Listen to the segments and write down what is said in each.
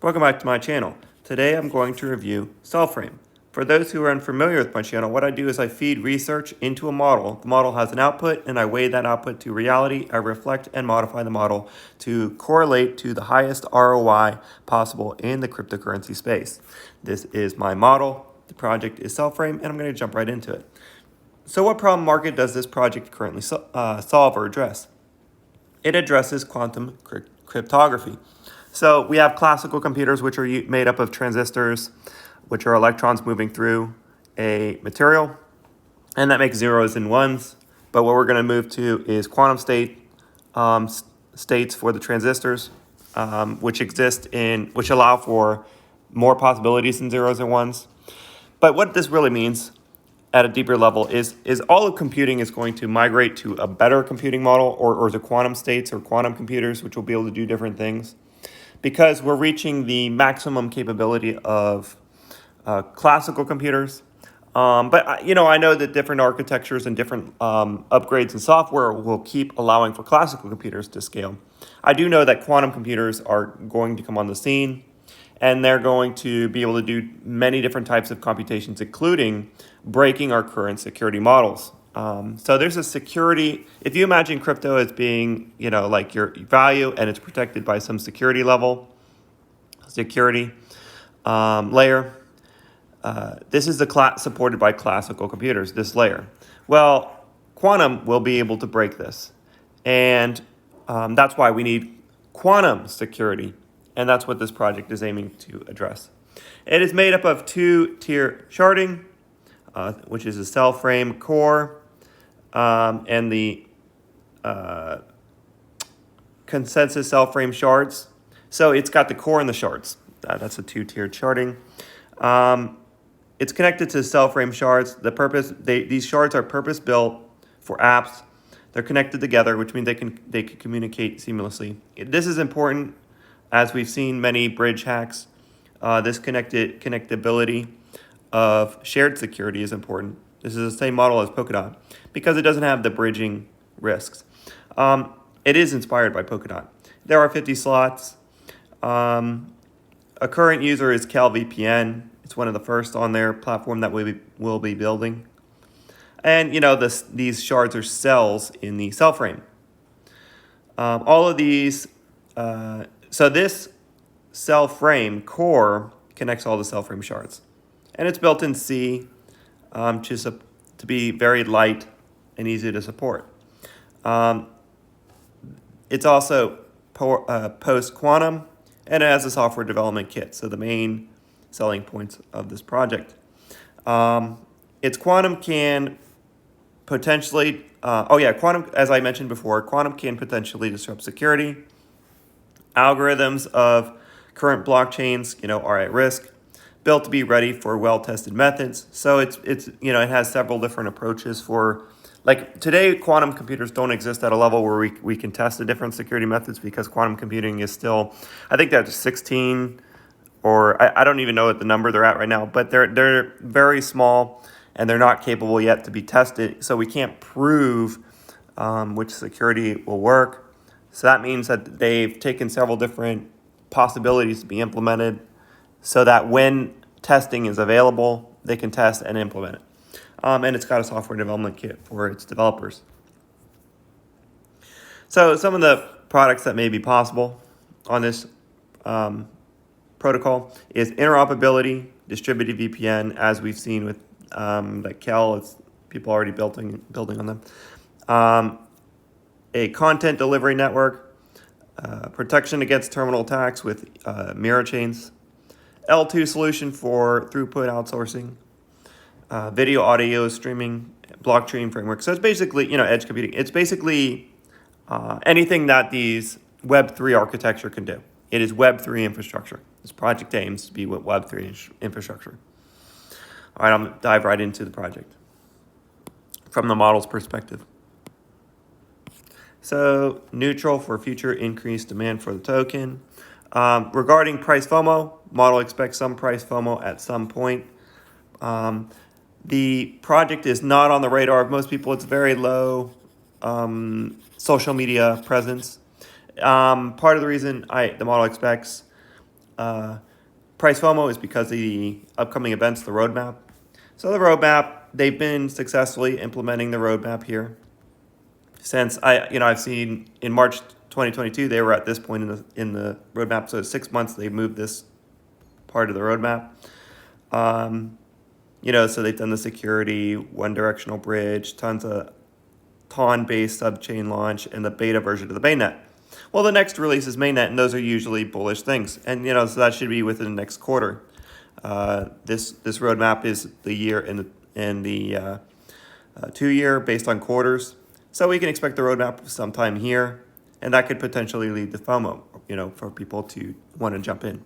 Welcome back to my channel. Today I'm going to review Cellframe. For those who are unfamiliar with my channel, what I do is I feed research into a model. The model has an output and I weigh that output to reality. I reflect and modify the model to correlate to the highest ROI possible in the cryptocurrency space. This is my model. The project is Cellframe and I'm going to jump right into it. So what problem market does this project currently solve or address? It addresses quantum cryptography. So we have classical computers, which are made up of transistors, which are electrons moving through a material, and that makes zeros and ones. But what we're going to move to is quantum states for the transistors, which allow for more possibilities than zeros and ones. But what this really means at a deeper level is all of computing is going to migrate to a better computing model or the quantum states or quantum computers, which will be able to do different things, because we're reaching the maximum capability of classical computers. But I know that different architectures and different upgrades in software will keep allowing for classical computers to scale. I do know that quantum computers are going to come on the scene, and they're going to be able to do many different types of computations, including breaking our current security models. So there's a security, if you imagine crypto as being, like your value and it's protected by some security layer, this is supported by classical computers, this layer. Well, quantum will be able to break this. And that's why we need quantum security. And that's what this project is aiming to address. It is made up of two-tier sharding, which is a Cellframe core, and the consensus Cellframe shards. So it's got the core and the shards. That's a two-tiered sharding. It's connected to Cellframe shards. These shards are purpose-built for apps. They're connected together, which means they can communicate seamlessly. This is important. As we've seen many bridge hacks, this connectability of shared security is important. This is the same model as Polkadot because it doesn't have the bridging risks. It is inspired by Polkadot. There are 50 slots. A current user is KELLUM. It's one of the first on their platform that we will be building. And these shards are cells in the Cellframe. All of these. So this Cellframe core connects all the Cellframe shards. And it's built in C to be very light and easy to support. It's also post-quantum, and it has a software development kit. So the main selling points of this project. Its quantum can potentially, quantum, as I mentioned before, quantum can potentially disrupt security. Algorithms of current blockchains, are at risk, built to be ready for well-tested methods. So it has several different approaches for, like today, quantum computers don't exist at a level where we can test the different security methods because quantum computing is still, I think that's 16, or I don't even know what the number they're at right now, but they're very small and they're not capable yet to be tested. So we can't prove which security will work. So that means that they've taken several different possibilities to be implemented so that when testing is available, they can test and implement it. And it's got a software development kit for its developers. So some of the products that may be possible on this protocol is interoperability, distributed VPN, as we've seen with like it's people already building on them. A content delivery network, protection against terminal attacks with mirror chains, L2 solution for throughput outsourcing, video audio streaming, blockchain framework. So it's basically, edge computing. It's basically anything that these web3 architecture can do. It is web3 infrastructure. This project aims to be what web3 infrastructure. All right, I'm going to dive right into the project from the model's perspective. So neutral for future increased demand for the token. Regarding price FOMO, model expects some price FOMO at some point. The project is not on the radar of most people. It's very low social media presence. Part of the reason the model expects price FOMO is because of the upcoming events, the roadmap. So the roadmap, they've been successfully implementing the roadmap here since I've seen in March 2022 they were at this point in the roadmap. So 6 months they moved this part of the roadmap. So they've done the security, one directional bridge, tons of TON-based subchain launch, and the beta version of the mainnet. Well, the next release is mainnet, and those are usually bullish things. And, so that should be within the next quarter. This roadmap is the year and the 2 year based on quarters. So we can expect the roadmap sometime here, and that could potentially lead to FOMO, for people to want to jump in.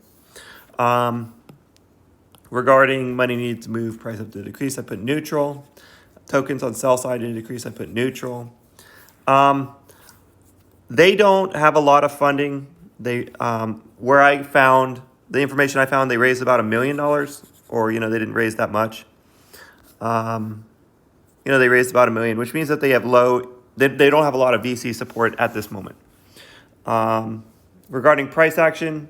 Regarding money needs to move, price up to decrease, I put neutral. Tokens on sell side to decrease, I put neutral. They don't have a lot of funding. They where I found the information I found, they raised about $1 million, or they didn't raise that much. They raised about $1 million, which means that they have they don't have a lot of VC support at this moment. Regarding price action,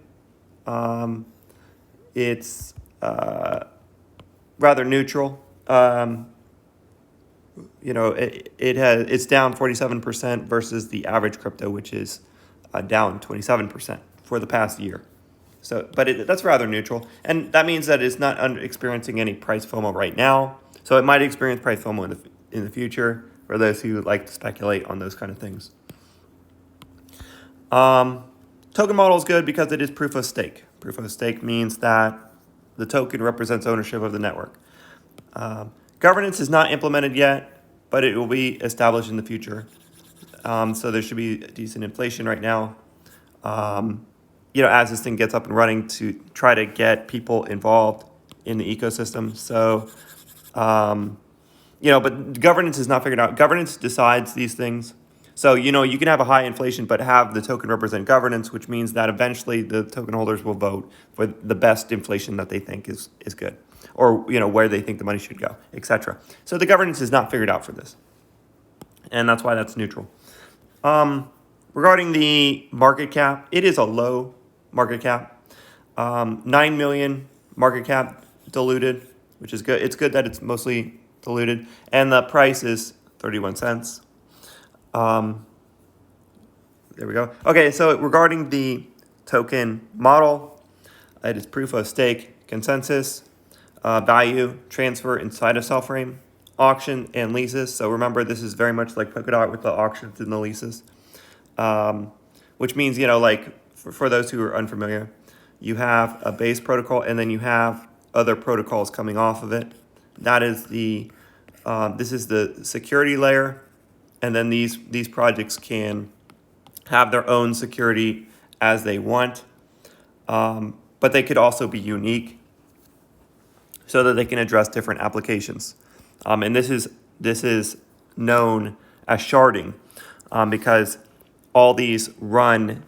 it's rather neutral. It's down 47% versus the average crypto, which is down 27% for the past year. So, but that's rather neutral, and that means that it's not experiencing any price FOMO right now. So it might experience price FOMO in the future for those who like to speculate on those kind of things. Token model is good because it is proof of stake. Proof of stake means that the token represents ownership of the network. Governance is not implemented yet, but it will be established in the future. So there should be decent inflation right now. As this thing gets up and running to try to get people involved in the ecosystem. So, but governance is not figured out. Governance decides these things. So, you can have a high inflation, but have the token represent governance, which means that eventually the token holders will vote for the best inflation that they think is good, or, where they think the money should go, etc. So the governance is not figured out for this. And that's why that's neutral. Regarding the market cap, it is a low market cap. 9 million market cap diluted, which is good. It's good that it's mostly diluted. And the price is 31 cents. There we go. Okay, so regarding the token model, it is proof of stake, consensus, value, transfer inside of Cellframe, auction, and leases. So remember, this is very much like Polkadot with the auctions and the leases, which means, for those who are unfamiliar, you have a base protocol, and then you have other protocols coming off of it. That is this is the security layer, and then these projects can have their own security as they want, but they could also be unique so that they can address different applications. And this is known as sharding, because all these run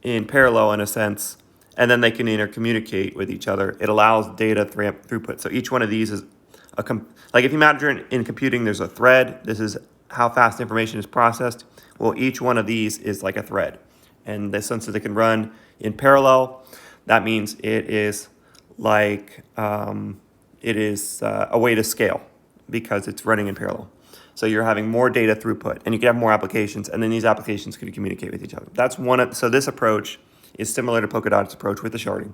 in parallel in a sense, and then they can intercommunicate with each other. It allows data throughput. So each one of these is like if you imagine in computing, there's a thread. This is how fast information is processed. Well, each one of these is like a thread, and the sense that they can run in parallel, that means it is like a way to scale because it's running in parallel. So you're having more data throughput, and you can have more applications, and then these applications can communicate with each other. That's so this approach is similar to Polkadot's approach with the sharding.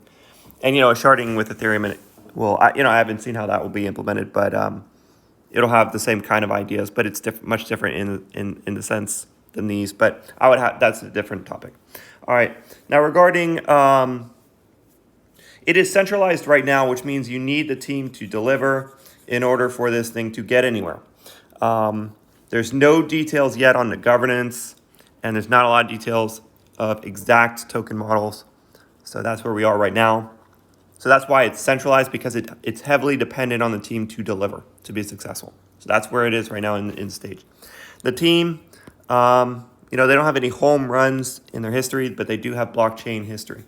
And, sharding with Ethereum, I haven't seen how that will be implemented, but it'll have the same kind of ideas, but it's much different in the sense than these. But that's a different topic. All right. Now regarding, it is centralized right now, which means you need the team to deliver in order for this thing to get anywhere. There's no details yet on the governance, and there's not a lot of details of exact token models. So that's where we are right now. So that's why it's centralized, because it's heavily dependent on the team to deliver, to be successful. So that's where it is right now in the stage. The team, they don't have any home runs in their history, but they do have blockchain history.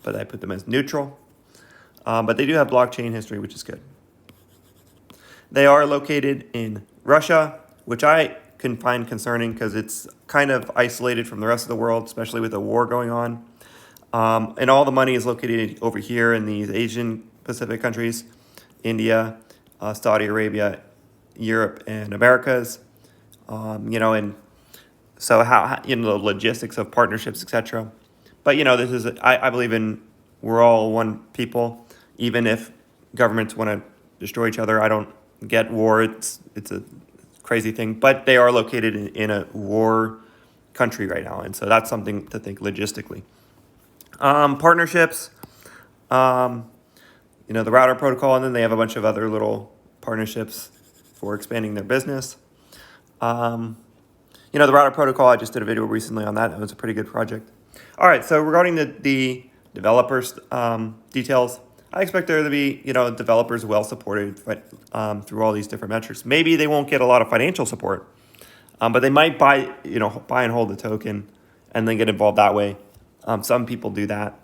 But I put them as neutral. But they do have blockchain history, which is good. They are located in Russia, which I can find concerning because it's kind of isolated from the rest of the world, especially with a war going on. And all the money is located over here in these Asian Pacific countries, India, Saudi Arabia, Europe, and Americas. And so the logistics of partnerships, etc. But this is I believe we're all one people, even if governments want to destroy each other. I don't get war. It's a crazy thing, but they are located in a war country right now, and so that's something to think logistically. Partnerships, the router protocol, and then they have a bunch of other little partnerships for expanding their business. The router protocol, I just did a video recently on that. It was a pretty good project. All right, so regarding the developers details, I expect there to be, developers well supported through all these different metrics. Maybe they won't get a lot of financial support, but they might buy and hold the token and then get involved that way. Some people do that.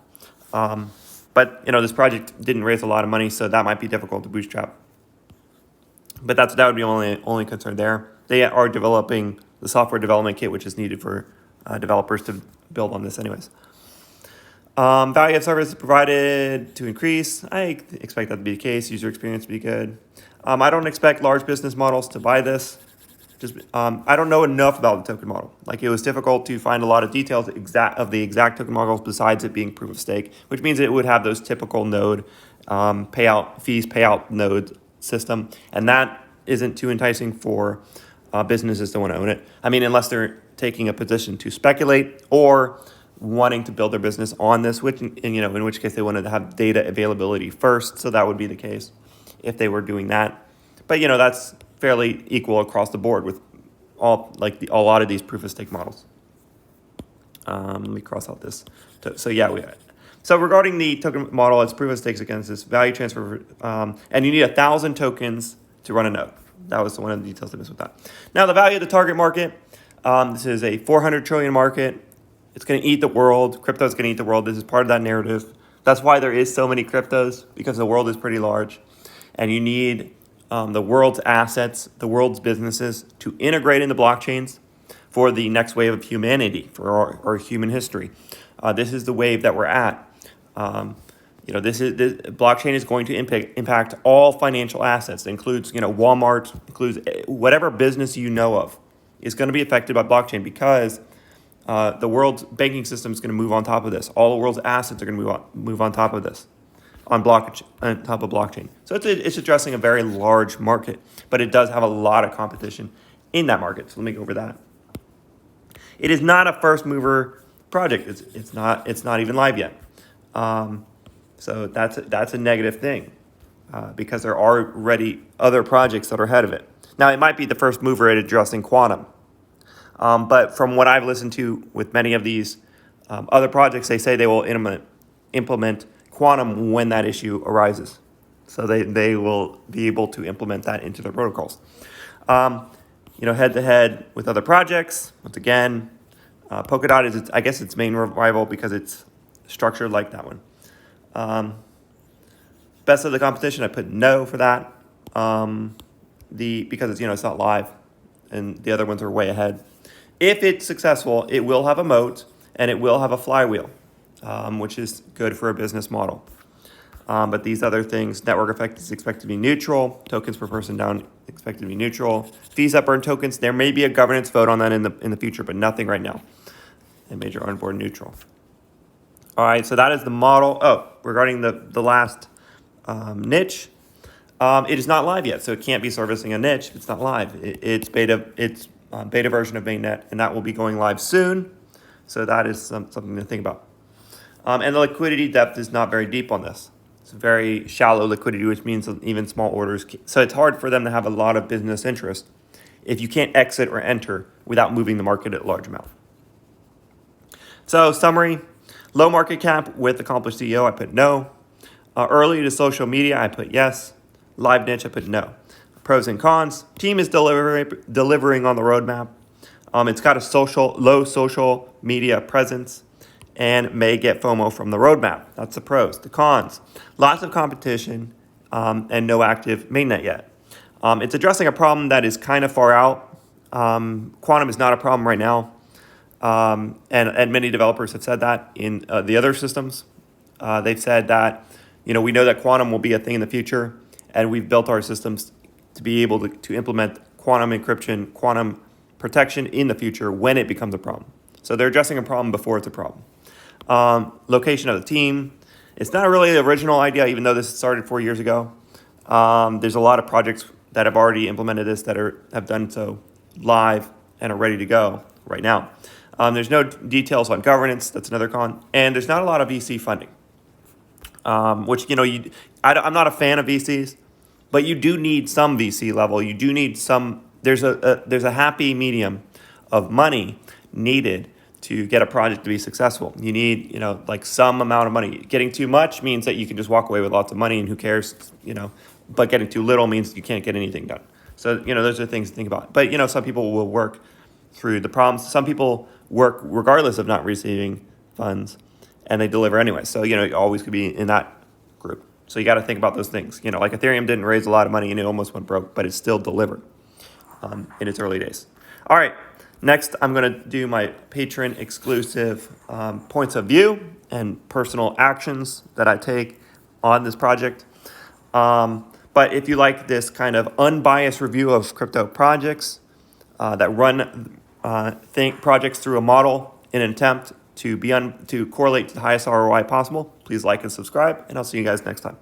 But this project didn't raise a lot of money, so that might be difficult to bootstrap. But that would be only concern there. They are developing the software development kit, which is needed for developers to build on this anyways. Value of services provided to increase. I expect that to be the case. User experience to be good. I don't expect large business models to buy this. I don't know enough about the token model. It was difficult to find a lot of details of the exact token models besides it being proof of stake, which means it would have those typical node payout node system, and that isn't too enticing for businesses to want to own it. I mean, unless they're taking a position to speculate or wanting to build their business on this, in which case they wanted to have data availability first. So that would be the case if they were doing that. But that's fairly equal across the board with a lot of these proof of stake models. Let me cross out this. So regarding the token model, it's proof of stakes against this value transfer, and you need 1,000 tokens to run a node. That was one of the details I missed with that. Now the value of the target market. This is a 400 trillion market. It's going to eat the world. Crypto is going to eat the world. This is part of that narrative. That's why there is so many cryptos, because the world is pretty large, and you need the world's assets, the world's businesses to integrate into blockchains for the next wave of humanity, for our human history. This is the wave that we're at. This blockchain is going to impact all financial assets. It includes, Walmart, includes whatever business you know of is going to be affected by blockchain, because the world's banking system is going to move on top of this. All the world's assets are going to move on top of this, on top of blockchain. So it's addressing a very large market, but it does have a lot of competition in that market. So let me go over that. It is not a first mover project. It's not even live yet. So that's a negative thing, because there are already other projects that are ahead of it. Now, it might be the first mover at addressing quantum. But from what I've listened to with many of these other projects, they say they will implement quantum when that issue arises. So they will be able to implement that into their protocols. Head to head with other projects. Once again, Polkadot is, I guess, its main rival because it's structured like that one. Best of the competition, I put no for that. Because it's not live, and the other ones are way ahead. If it's successful, it will have a moat and it will have a flywheel, which is good for a business model. But these other things, network effect is expected to be neutral. Tokens per person down expected to be neutral. Fees that burn tokens, there may be a governance vote on that in the future, but nothing right now. And major onboard neutral. All right, so that is the model. Oh, regarding the last niche, it is not live yet, so it can't be servicing a niche if it's not live. It's beta version of mainnet, and that will be going live soon. So that is something to think about. And the liquidity depth is not very deep on this. It's very shallow liquidity, which means even small orders. So it's hard for them to have a lot of business interest if you can't exit or enter without moving the market at a large amount. So summary, low market cap with accomplished CEO, I put no. Early to social media, I put yes. Live niche, I put no. Pros and cons, team is delivering on the roadmap. It's got a low social media presence and may get FOMO from the roadmap. That's the pros. The cons, lots of competition and no active mainnet yet. It's addressing a problem that is kind of far out. Quantum is not a problem right now. And many developers have said that in the other systems. They've said that, we know that quantum will be a thing in the future, and we've built our systems to be able to implement quantum encryption, quantum protection in the future when it becomes a problem. So they're addressing a problem before it's a problem. Location of the team. It's not really the original idea, even though this started 4 years ago. There's a lot of projects that have already implemented this that have done so live and are ready to go right now. There's no details on governance. That's another con. And there's not a lot of VC funding, which, I'm not a fan of VCs, but you do need some VC level. You do need some, there's a happy medium of money needed to get a project to be successful. You need, like some amount of money. Getting too much means that you can just walk away with lots of money and who cares, but getting too little means you can't get anything done. So, those are things to think about. But, some people will work through the problems. Some people work regardless of not receiving funds and they deliver anyway. So, you always could be in that group. So you got to think about those things. Like Ethereum didn't raise a lot of money and it almost went broke, but it still delivered in its early days. All right. Next, I'm going to do my patron exclusive points of view and personal actions that I take on this project. But if you like this kind of unbiased review of crypto projects that run projects through a model in an attempt to correlate to the highest ROI possible, please like and subscribe, and I'll see you guys next time.